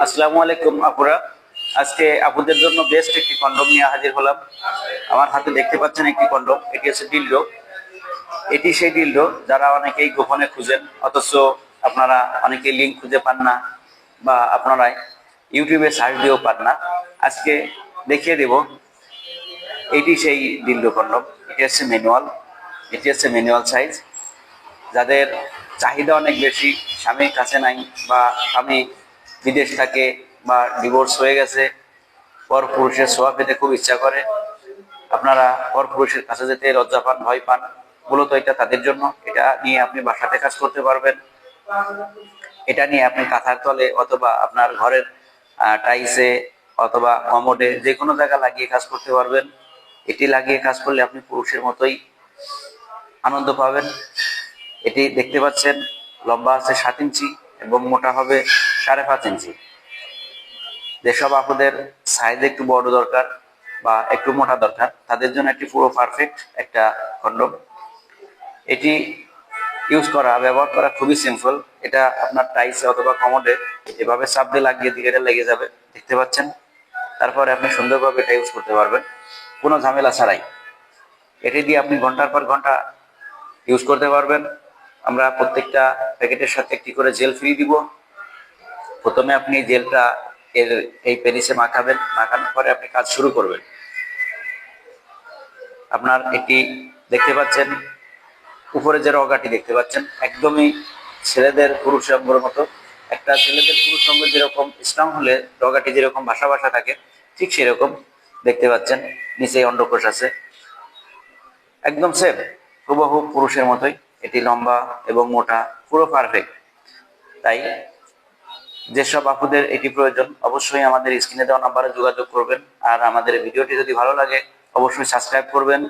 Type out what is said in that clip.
আসসালামু আলাইকুম আপুরা। আজকে আপুদের জন্য বেস্ট একটি কন্ডম নিয়ে হাজির হলাম। আমার হাতে দেখতে পাচ্ছেন একটি কন্ডম, এটি হচ্ছে ডিলডো। এটি সেই ডিলডো যারা অনেকেই গোপনে খুঁজেন, অথচ আপনারা অনেকেই লিঙ্ক খুঁজে পান না, বা আপনারা ইউটিউবে সার্চ দিয়েও পান না। আজকে দেখিয়ে দেব এটি সেই ডিলডো কন্ডম। এটি হচ্ছে ম্যানুয়াল, এটি হচ্ছে ম্যানুয়াল সাইজ। যাদের চাহিদা অনেক বেশি, স্বামীর কাছে নাই, বা স্বামী বিদেশ থাকে, বা ডিভোর্স হয়ে গেছে, পর পুরুষের ছোঁয়া পেতে খুব ইচ্ছা করে, আপনারা পর পুরুষের কাছে যেতে লজ্জা পান, ভয় পান, মূলত এটা তাদের জন্য। এটা নিয়ে আপনি বাসাতে কাজ করতে পারবেন। এটা নিয়ে আপনি কাঁথার তলে অথবা আপনার ঘরের টাইলসে অথবা কমোডে যে কোনো জায়গা লাগিয়ে কাজ করতে পারবেন। এটি লাগিয়ে কাজ করলে আপনি পুরুষের মতোই আনন্দ পাবেন। এটি দেখতে পাচ্ছেন লম্বা আছে 7 ইঞ্চি এবং মোটা হবে 5.5 ইঞ্চি। যেসব আপুদের সাইজ একটু বড় দরকার বা একটু মোটা দরকার, তাদের জন্য একটি পুরো পারফেক্ট একটা কন্ডম। এটি ব্যবহার করা খুবই সিম্পল। এটা আপনার টাইসে অথবা কমোডে এভাবে চাপ দিয়ে লাগিয়ে দিকে এটা লেগে যাবে, দেখতে পাচ্ছেন। তারপরে আপনি সুন্দরভাবে এটা ইউজ করতে পারবেন কোনো ঝামেলা ছাড়াই। এটি দিয়ে আপনি ঘন্টার পর ঘন্টা ইউজ করতে পারবেন। আমরা প্রত্যেকটা প্যাকেটের সাথে একটি করে জেল ফ্রি দিব। প্রথমে আপনি জেলটা এই পেনিসে মাখাবেন, মাখানোর পরে আপনি কাজ শুরু করবেন। আপনার এটি দেখতে পাচ্ছেন উপরে যে রগাটি দেখতে পাচ্ছেন, একদমই ছেলেদের পুরুষ অঙ্গের মতো। একটা ছেলেদের পুরুষ অঙ্গ যেরকম স্ট্রং হলে রগাটি যেরকম ভাসা ভাসা থাকে, ঠিক সেরকম দেখতে পাচ্ছেন। নিচে অন্ডকোষ আছে, একদম সেম হুবহু পুরুষের মতোই। এটি লম্বা এবং মোটা, পুরো পারফেক্ট। তাই যেসব আপুদের এটি প্রয়োজন, অবশ্যই আমাদের স্ক্রিনে দেওয়া নাম্বারে যোগাযোগ করবেন। আর আমাদের ভিডিওটি যদি ভালো লাগে, অবশ্যই সাবস্ক্রাইব করবেন।